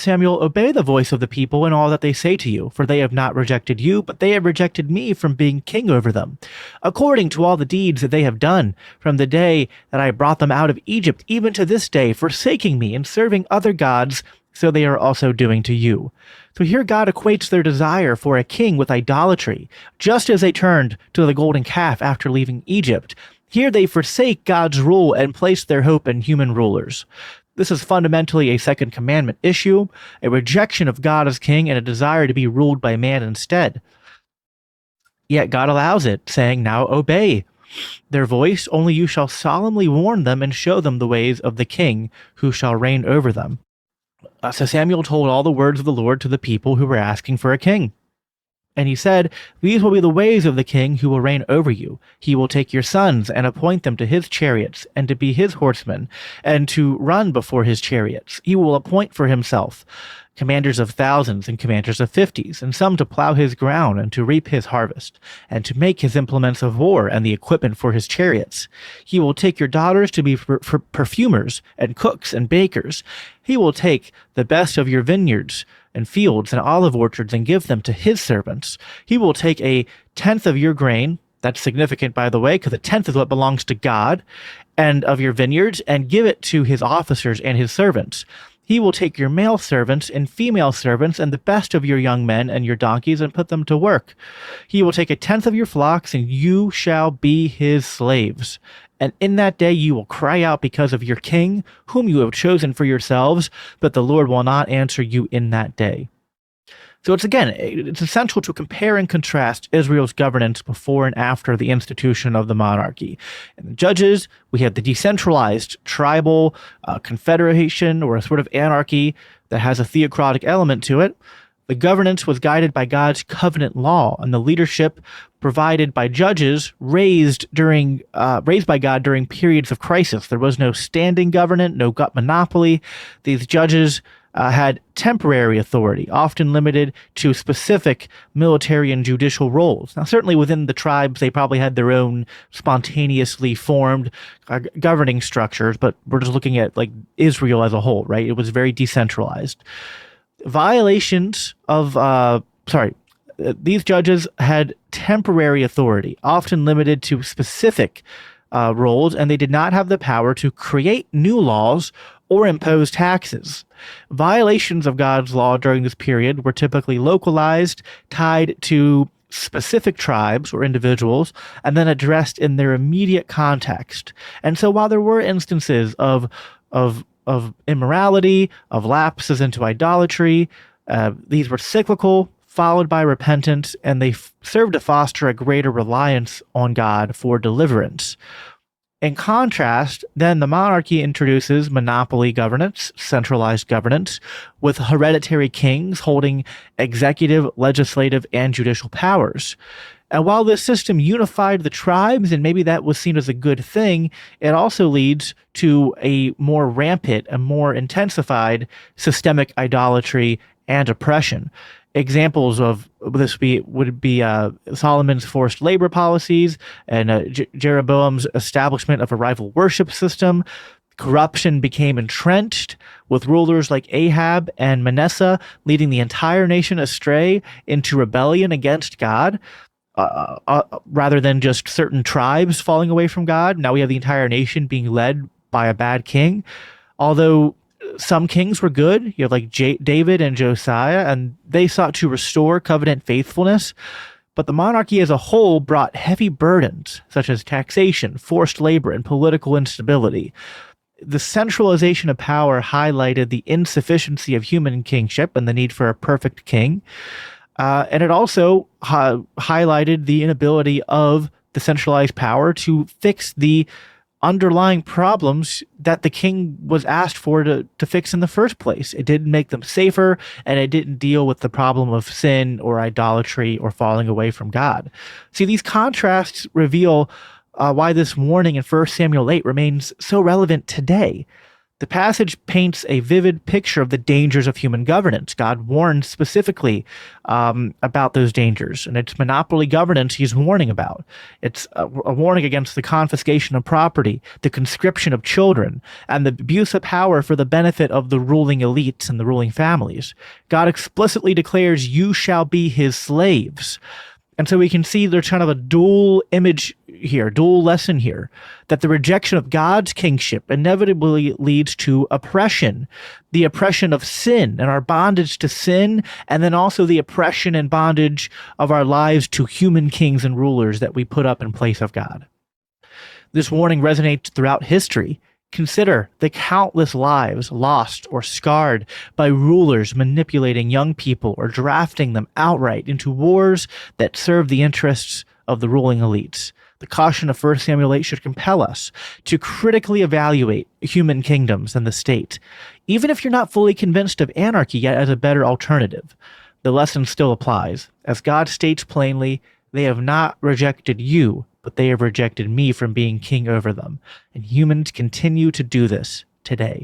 Samuel, obey the voice of the people in all that they say to you, for they have not rejected you, but they have rejected me from being king over them, according to all the deeds that they have done from the day that I brought them out of Egypt, even to this day, forsaking me and serving other gods, so they are also doing to you. So here God equates their desire for a king with idolatry, just as they turned to the golden calf after leaving Egypt. Here they forsake God's rule and place their hope in human rulers. This is fundamentally a second commandment issue, a rejection of God as king and a desire to be ruled by man instead. Yet God allows it, saying, "Now obey their voice, only you shall solemnly warn them and show them the ways of the king who shall reign over them." So Samuel told all the words of the Lord to the people who were asking for a king. And he said, "These will be the ways of the king who will reign over you. He will take your sons and appoint them to his chariots and to be his horsemen and to run before his chariots. He will appoint for himself commanders of thousands and commanders of fifties, and some to plow his ground and to reap his harvest, and to make his implements of war and the equipment for his chariots. He will take your daughters to be perfumers and cooks and bakers. He will take the best of your vineyards and fields and olive orchards and give them to his servants. He will take a tenth of your grain." That's significant, by the way, because a tenth is what belongs to God, "and of your vineyards, and give it to his officers and his servants. He will take your male servants and female servants and the best of your young men and your donkeys and put them to work. He will take a tenth of your flocks, and you shall be his slaves. And in that day you will cry out because of your king, whom you have chosen for yourselves, but the Lord will not answer you in that day." So it's essential to compare and contrast Israel's governance before and after the institution of the monarchy. In the Judges, we had the decentralized tribal confederation or a sort of anarchy that has a theocratic element to it. The governance was guided by God's covenant law, and the leadership provided by judges raised by God during periods of crisis. There was no standing government, no gut monopoly. These judges had temporary authority, often limited to specific military and judicial roles. Now, certainly within the tribes, they probably had their own spontaneously formed governing structures, but we're just looking at like Israel as a whole, right? It was very decentralized. These judges had temporary authority, often limited to specific roles, and they did not have the power to create new laws or impose taxes. Violations of God's law during this period were typically localized, tied to specific tribes or individuals, and then addressed in their immediate context. And so while there were instances of immorality, of lapses into idolatry, these were cyclical, followed by repentance, and they served to foster a greater reliance on God for deliverance. In contrast, then the monarchy introduces monopoly governance, centralized governance, with hereditary kings holding executive, legislative, and judicial powers. And while this system unified the tribes, and maybe that was seen as a good thing, it also leads to a more rampant and more intensified systemic idolatry and oppression. Examples of this would be Solomon's forced labor policies and Jeroboam's establishment of a rival worship system. Corruption became entrenched, with rulers like Ahab and Manasseh leading the entire nation astray into rebellion against God, rather than just certain tribes falling away from God. Now we have the entire nation being led by a bad king. Although some kings were good, you have like David and Josiah, and they sought to restore covenant faithfulness. But the monarchy as a whole brought heavy burdens, such as taxation, forced labor, and political instability. The centralization of power highlighted the insufficiency of human kingship and the need for a perfect king. And it also highlighted the inability of the centralized power to fix the underlying problems that the king was asked for to fix in the first place. It didn't make them safer, and it didn't deal with the problem of sin or idolatry or falling away from God. See, these contrasts reveal why this warning in 1 Samuel 8 remains so relevant today. The passage paints a vivid picture of the dangers of human governance. God warns specifically about those dangers, and it's monopoly governance he's warning about. It's a warning against the confiscation of property, the conscription of children, and the abuse of power for the benefit of the ruling elites and the ruling families. God explicitly declares, "You shall be his slaves." And so we can see there's kind of a dual image here, dual lesson here, that the rejection of God's kingship inevitably leads to oppression, the oppression of sin and our bondage to sin, and then also the oppression and bondage of our lives to human kings and rulers that we put up in place of God. This warning resonates throughout history. Consider the countless lives lost or scarred by rulers manipulating young people or drafting them outright into wars that serve the interests of the ruling elites. The caution of 1 Samuel 8 should compel us to critically evaluate human kingdoms and the state, even if you're not fully convinced of anarchy yet as a better alternative. The lesson still applies. As God states plainly, they have not rejected you, but they have rejected me from being king over them. And humans continue to do this today.